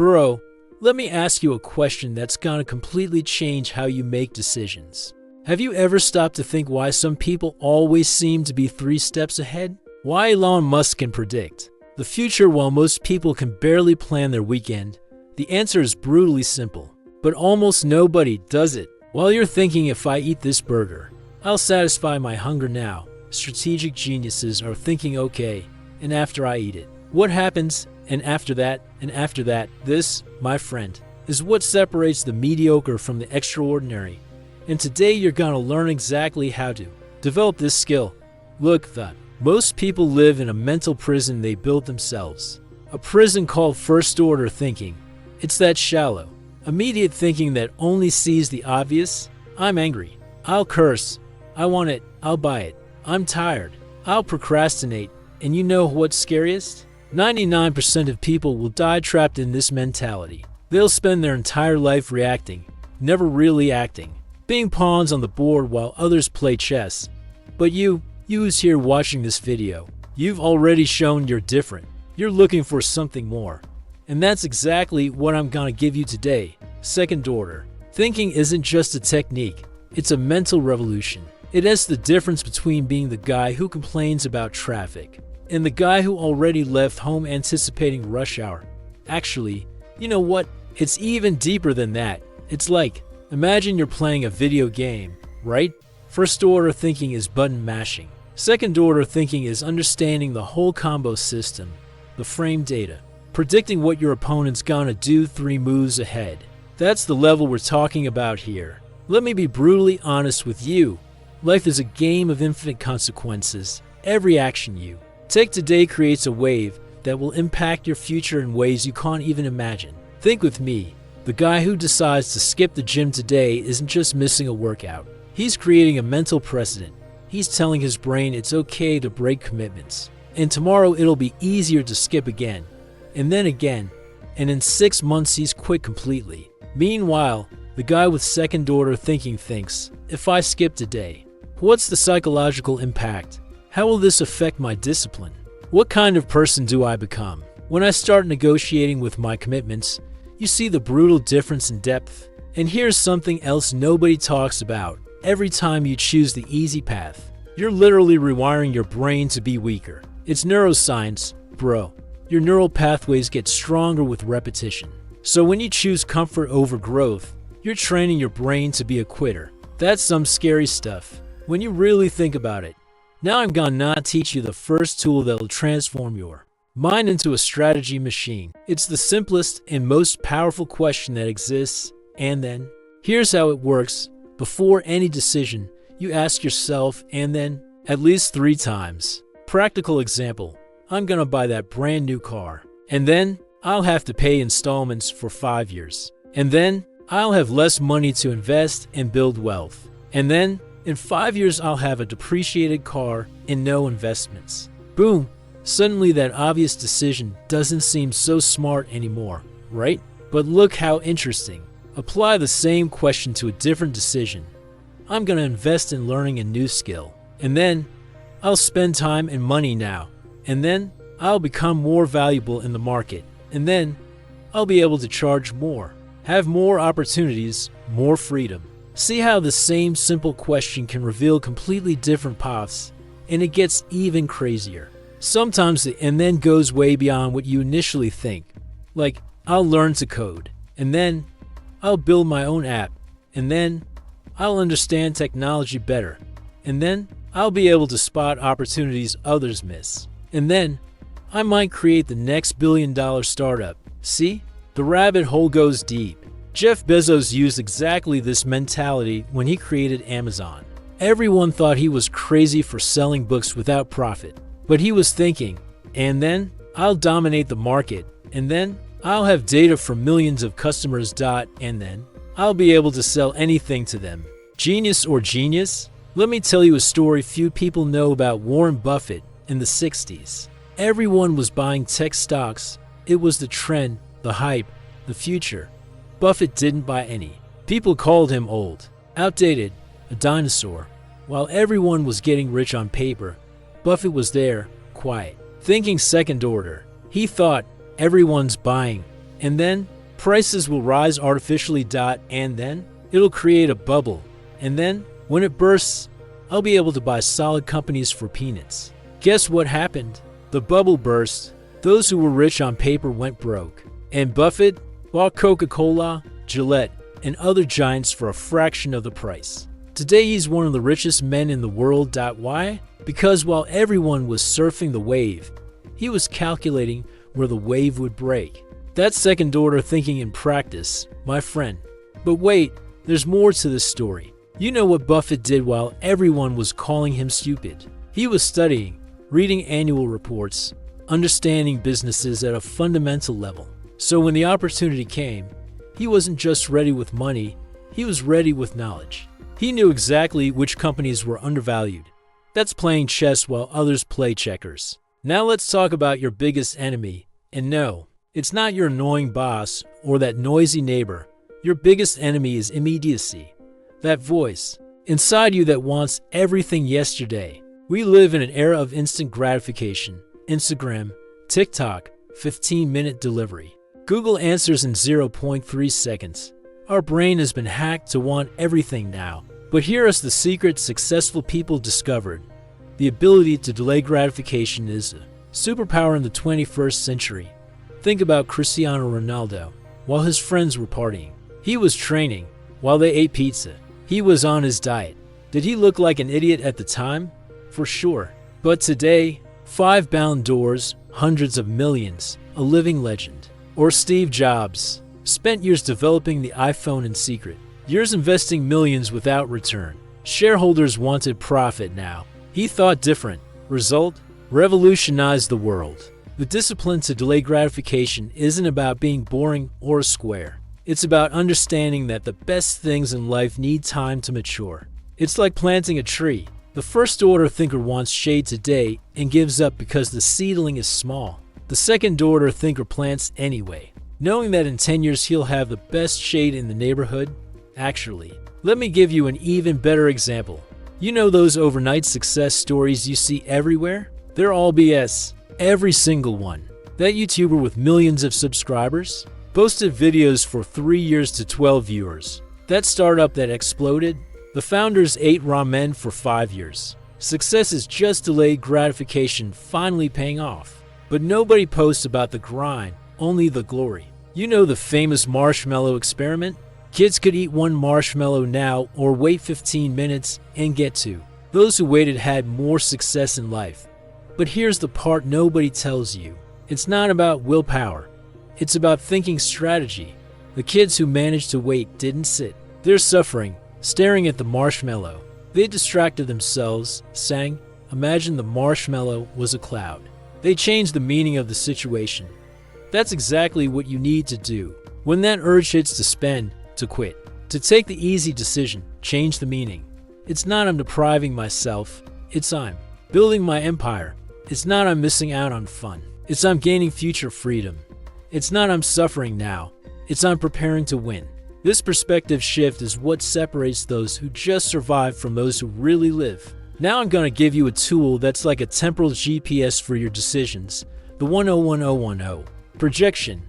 Bro, let me ask you a question that's gonna completely change how you make decisions. Have you ever stopped to think why some people always seem to be 3 steps ahead? Why Elon Musk can predict the future while most people can barely plan their weekend? The answer is brutally simple, but almost nobody does it. While you're thinking, if I eat this burger, I'll satisfy my hunger now, strategic geniuses are thinking, okay, and after I eat it, what happens? And after that, and after that, this, my friend, is what separates the mediocre from the extraordinary. And today you're gonna learn exactly how to develop this skill. Look, most people live in a mental prison they built themselves. A prison called first-order thinking. It's that shallow, immediate thinking that only sees the obvious. I'm angry. I'll curse. I want it. I'll buy it. I'm tired. I'll procrastinate. And you know what's scariest? 99% of people will die trapped in this mentality. They'll spend their entire life reacting, never really acting, being pawns on the board while others play chess. But you who's here watching this video, you've already shown you're different. You're looking for something more. And that's exactly what I'm gonna give you today. Second order. Thinking isn't just a technique, it's a mental revolution. It is the difference between being the guy who complains about traffic and the guy who already left home anticipating rush hour. Actually, you know what? It's even deeper than that. It's like, imagine you're playing a video game, right? First order thinking is button mashing. Second order thinking is understanding the whole combo system, the frame data, predicting what your opponent's gonna do 3 moves ahead. That's the level we're talking about here. Let me be brutally honest with you. Life is a game of infinite consequences. Every action you take today creates a wave that will impact your future in ways you can't even imagine. Think with me. The guy who decides to skip the gym today isn't just missing a workout. He's creating a mental precedent. He's telling his brain it's okay to break commitments. And tomorrow it'll be easier to skip again. And then again. And in 6 months he's quit completely. Meanwhile, the guy with second order thinking thinks, if I skip today, what's the psychological impact? How will this affect my discipline? What kind of person do I become? When I start negotiating with my commitments, you see the brutal difference in depth. And here's something else nobody talks about. Every time you choose the easy path, you're literally rewiring your brain to be weaker. It's neuroscience, bro. Your neural pathways get stronger with repetition. So when you choose comfort over growth, you're training your brain to be a quitter. That's some scary stuff when you really think about it. Now I'm gonna teach you the first tool that'll transform your mind into a strategy machine. It's the simplest and most powerful question that exists. And then, here's how it works. Before any decision, you ask yourself, and then, at least 3 times. Practical example, I'm gonna buy that brand new car. And then, I'll have to pay installments for 5 years. And then, I'll have less money to invest and build wealth. And then, in 5 years, I'll have a depreciated car and no investments. Boom! Suddenly that obvious decision doesn't seem so smart anymore, right? But look how interesting. Apply the same question to a different decision. I'm gonna invest in learning a new skill. And then, I'll spend time and money now. And then, I'll become more valuable in the market. And then, I'll be able to charge more. Have more opportunities, more freedom. See how the same simple question can reveal completely different paths, and it gets even crazier. Sometimes the and then goes way beyond what you initially think. Like, I'll learn to code, and then I'll build my own app, and then I'll understand technology better, and then I'll be able to spot opportunities others miss, and then I might create the next billion-dollar startup. See? The rabbit hole goes deep. Jeff Bezos used exactly this mentality when he created Amazon. Everyone thought he was crazy for selling books without profit, but he was thinking, and then I'll dominate the market, and then I'll have data from millions of customers. And then I'll be able to sell anything to them. Genius or genius? Let me tell you a story few people know about Warren Buffett in the 60s. Everyone was buying tech stocks. It was the trend, the hype, the future. Buffett didn't buy any. People called him old, outdated, a dinosaur. While everyone was getting rich on paper, Buffett was there, quiet, thinking second order. He thought, everyone's buying, and then prices will rise artificially, and then it'll create a bubble, and then when it bursts, I'll be able to buy solid companies for peanuts. Guess what happened? The bubble burst. Those who were rich on paper went broke, and Buffett bought Coca-Cola, Gillette, and other giants for a fraction of the price. Today he's one of the richest men in the world. Why? Because while everyone was surfing the wave, he was calculating where the wave would break. That's second-order thinking in practice, my friend. But wait, there's more to this story. You know what Buffett did while everyone was calling him stupid? He was studying, reading annual reports, understanding businesses at a fundamental level. So when the opportunity came, he wasn't just ready with money, he was ready with knowledge. He knew exactly which companies were undervalued. That's playing chess while others play checkers. Now let's talk about your biggest enemy. And no, it's not your annoying boss or that noisy neighbor. Your biggest enemy is immediacy. That voice inside you that wants everything yesterday. We live in an era of instant gratification. Instagram, TikTok, 15-minute delivery. Google answers in 0.3 seconds. Our brain has been hacked to want everything now. But here is the secret successful people discovered. The ability to delay gratification is a superpower in the 21st century. Think about Cristiano Ronaldo. While his friends were partying, he was training. While they ate pizza, he was on his diet. Did he look like an idiot at the time? For sure. But today, 5 Ballon d'Ors, hundreds of millions, a living legend. Or Steve Jobs, spent years developing the iPhone in secret, years investing millions without return. Shareholders wanted profit now. He thought different. Result? Revolutionized the world. The discipline to delay gratification isn't about being boring or a square. It's about understanding that the best things in life need time to mature. It's like planting a tree. The first-order thinker wants shade today and gives up because the seedling is small. The second-order thinker plants anyway, knowing that in 10 years he'll have the best shade in the neighborhood. Actually, let me give you an even better example. You know those overnight success stories you see everywhere? They're all BS. Every single one. That YouTuber with millions of subscribers posted videos for 3 years to 12 viewers. That startup that exploded, the founders ate ramen for 5 years. Success is just delayed gratification finally paying off. But nobody posts about the grind, only the glory. You know the famous marshmallow experiment? Kids could eat one marshmallow now or wait 15 minutes and get 2. Those who waited had more success in life. But here's the part nobody tells you. It's not about willpower. It's about thinking strategy. The kids who managed to wait didn't sit. They're suffering, staring at the marshmallow. They distracted themselves, saying, "Imagine the marshmallow was a cloud." They changed the meaning of the situation. That's exactly what you need to do. When that urge hits to spend, to quit, to take the easy decision, change the meaning. It's not I'm depriving myself, it's I'm building my empire. It's not I'm missing out on fun, it's I'm gaining future freedom. It's not I'm suffering now, it's I'm preparing to win. This perspective shift is what separates those who just survive from those who really live. Now I'm going to give you a tool that's like a temporal GPS for your decisions, the 101010. Projection.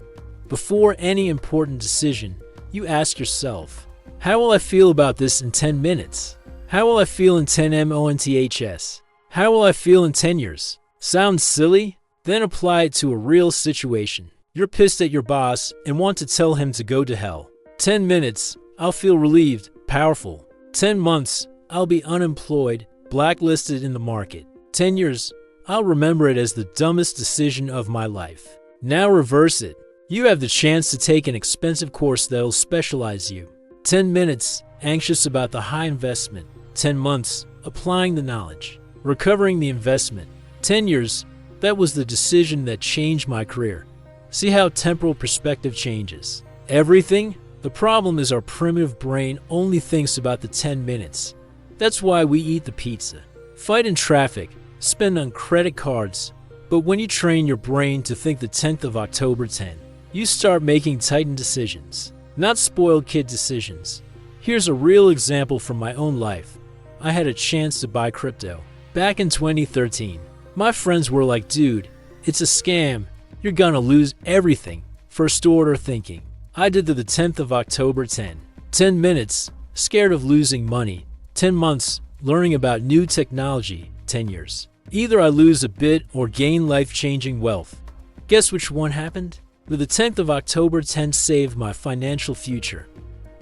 Before any important decision, you ask yourself, how will I feel about this in 10 minutes? How will I feel in 10 months? How will I feel in 10 years? Sounds silly? Then apply it to a real situation. You're pissed at your boss and want to tell him to go to hell. 10 minutes, I'll feel relieved, powerful. 10 months, I'll be unemployed, blacklisted in the market. 10 years, I'll remember it as the dumbest decision of my life. Now reverse it. You have the chance to take an expensive course that'll specialize you. 10 minutes, anxious about the high investment. 10 months, applying the knowledge, recovering the investment. 10 years, that was the decision that changed my career. See how temporal perspective changes. Everything? The problem is our primitive brain only thinks about the 10 minutes. That's why we eat the pizza, fight in traffic, spend on credit cards. But when you train your brain to think the 10th of October 10, you start making tightened decisions, not spoiled kid decisions. Here's a real example from my own life. I had a chance to buy crypto. Back in 2013, my friends were like, dude, it's a scam. You're gonna lose everything. First order thinking. I did the 10th of October 10 minutes, scared of losing money. 10 months, learning about new technology. 10 years. Either I lose a bit or gain life-changing wealth. Guess which one happened? The 10th of October 10 saved my financial future.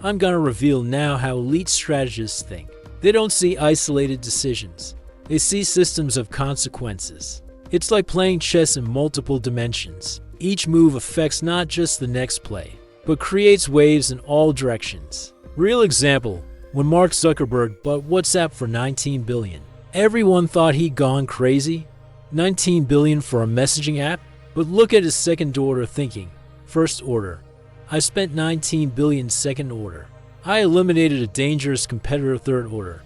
I'm gonna reveal now how elite strategists think. They don't see isolated decisions. They see systems of consequences. It's like playing chess in multiple dimensions. Each move affects not just the next play, but creates waves in all directions. Real example, when Mark Zuckerberg bought WhatsApp for $19 billion. Everyone thought he'd gone crazy. $19 billion for a messaging app? But look at his second order thinking. First order. I spent $19 billion. Second order. I eliminated a dangerous competitor. Third order.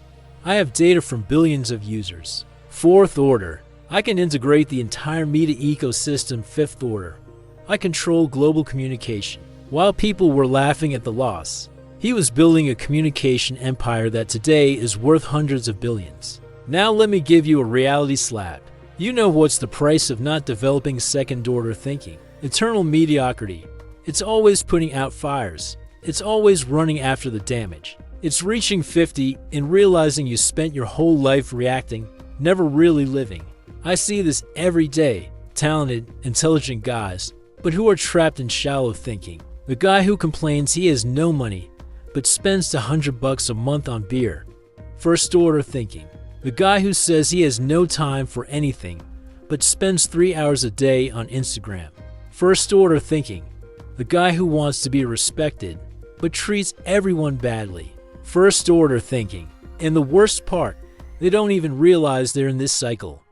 I have data from billions of users. Fourth order. I can integrate the entire media ecosystem. Fifth order. I control global communication. While people were laughing at the loss, he was building a communication empire that today is worth hundreds of billions. Now let me give you a reality slap. You know what's the price of not developing second-order thinking? Eternal mediocrity. It's always putting out fires. It's always running after the damage. It's reaching 50 and realizing you spent your whole life reacting, never really living. I see this every day. Talented, intelligent guys, but who are trapped in shallow thinking. The guy who complains he has no money, but spends $100 a month on beer. First-order thinking. The guy who says he has no time for anything, but spends 3 hours a day on Instagram. First-order thinking. The guy who wants to be respected, but treats everyone badly. First-order thinking. And the worst part, they don't even realize they're in this cycle.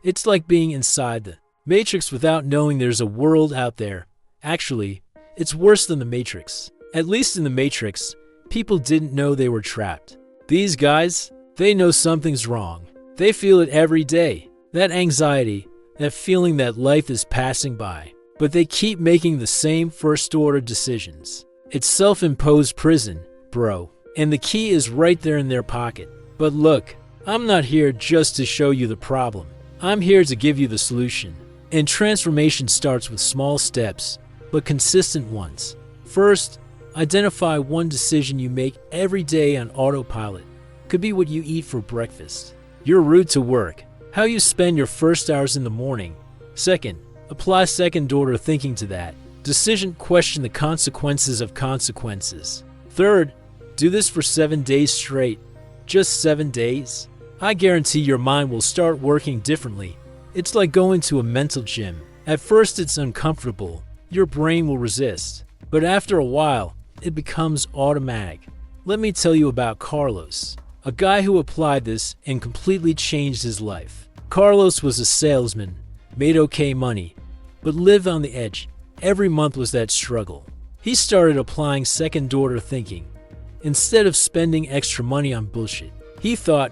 It's like being inside the Matrix without knowing there's a world out there. Actually, it's worse than the Matrix. At least in the Matrix, people didn't know they were trapped. These guys, they know something's wrong. They feel it every day. That anxiety, that feeling that life is passing by. But they keep making the same first-order decisions. It's self-imposed prison, bro. And the key is right there in their pocket. But look, I'm not here just to show you the problem. I'm here to give you the solution. And transformation starts with small steps, but consistent ones. First, identify one decision you make every day on autopilot. Could be what you eat for breakfast, your route to work, how you spend your first hours in the morning. Second, apply second-order thinking to that decision. Question the consequences of consequences. Third, do this for 7 days straight. Just 7 days. I guarantee your mind will start working differently. It's like going to a mental gym. At first it's uncomfortable. Your brain will resist. But after a while, it becomes automatic. Let me tell you about Carlos. A guy who applied this and completely changed his life. Carlos was a salesman, made okay money, but lived on the edge. Every month was that struggle. He started applying second-order thinking. Instead of spending extra money on bullshit, he thought,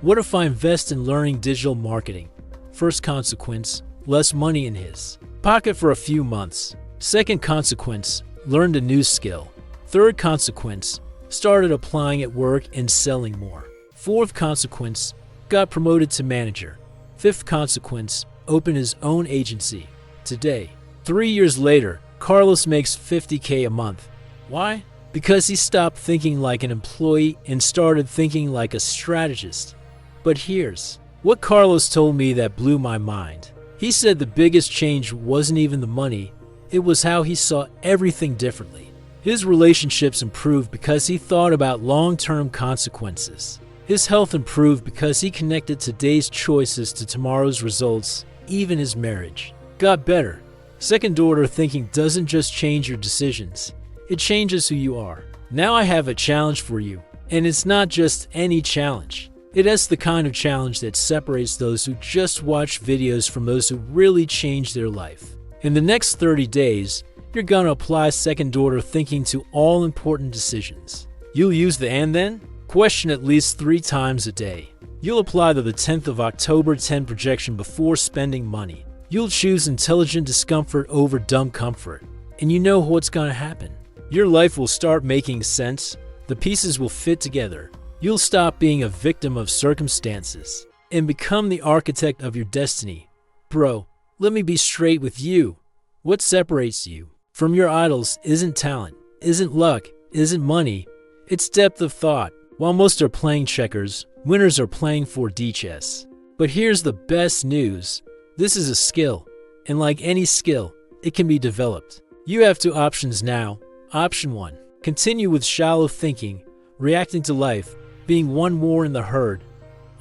what if I invest in learning digital marketing? First consequence, less money in his pocket for a few months. Second consequence, learned a new skill. Third consequence, started applying at work and selling more. Fourth consequence, got promoted to manager. Fifth consequence, opened his own agency. Today, 3 years later, Carlos makes $50K a month. Why? Because he stopped thinking like an employee and started thinking like a strategist. But here's what Carlos told me that blew my mind. He said the biggest change wasn't even the money, it was how he saw everything differently. His relationships improved because he thought about long-term consequences. His health improved because he connected today's choices to tomorrow's results. Even his marriage got better. Second-order thinking doesn't just change your decisions, it changes who you are. Now I have a challenge for you, and it's not just any challenge. It is the kind of challenge that separates those who just watch videos from those who really change their life. In the next 30 days, you're gonna apply second-order thinking to all important decisions. You'll use the and then question at least 3 times a day. You'll apply the 10th of October 10 projection before spending money. You'll choose intelligent discomfort over dumb comfort. And you know what's gonna happen. Your life will start making sense. The pieces will fit together. You'll stop being a victim of circumstances and become the architect of your destiny. Bro, let me be straight with you. What separates you from your idols isn't talent, isn't luck, isn't money. It's depth of thought. While most are playing checkers, winners are playing 4D chess. But here's the best news. This is a skill, and like any skill, it can be developed. You have two options now. Option 1. Continue with shallow thinking, reacting to life, being one more in the herd.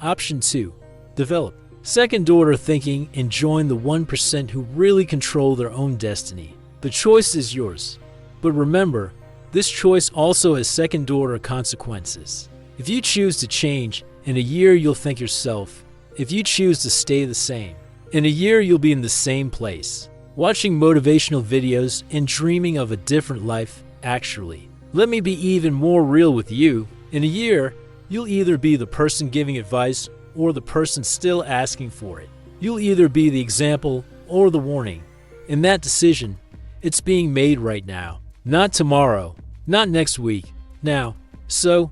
Option 2. Develop second-order thinking and join the 1% who really control their own destiny. The choice is yours. But remember, this choice also has second-order consequences. If you choose to change, in a year you'll thank yourself. If you choose to stay the same, in a year you'll be in the same place, watching motivational videos and dreaming of a different life. Actually, let me be even more real with you. In a year, you'll either be the person giving advice or the person still asking for it. You'll either be the example or the warning. In that decision, it's being made right now. Not tomorrow, not next week, now. So,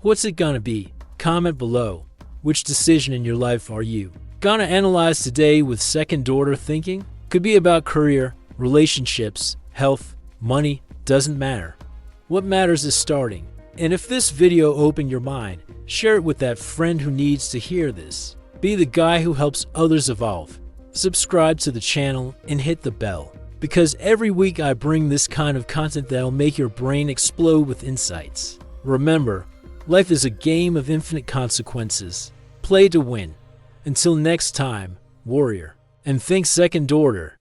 what's it gonna be? Comment below. Which decision in your life are you gonna analyze today with second-order thinking? Could be about career, relationships, health, money, doesn't matter. What matters is starting. And if this video opened your mind, share it with that friend who needs to hear this. Be the guy who helps others evolve. Subscribe to the channel and hit the bell, because every week I bring this kind of content that'll make your brain explode with insights. Remember, life is a game of infinite consequences. Play to win. Until next time, warrior. And think second order.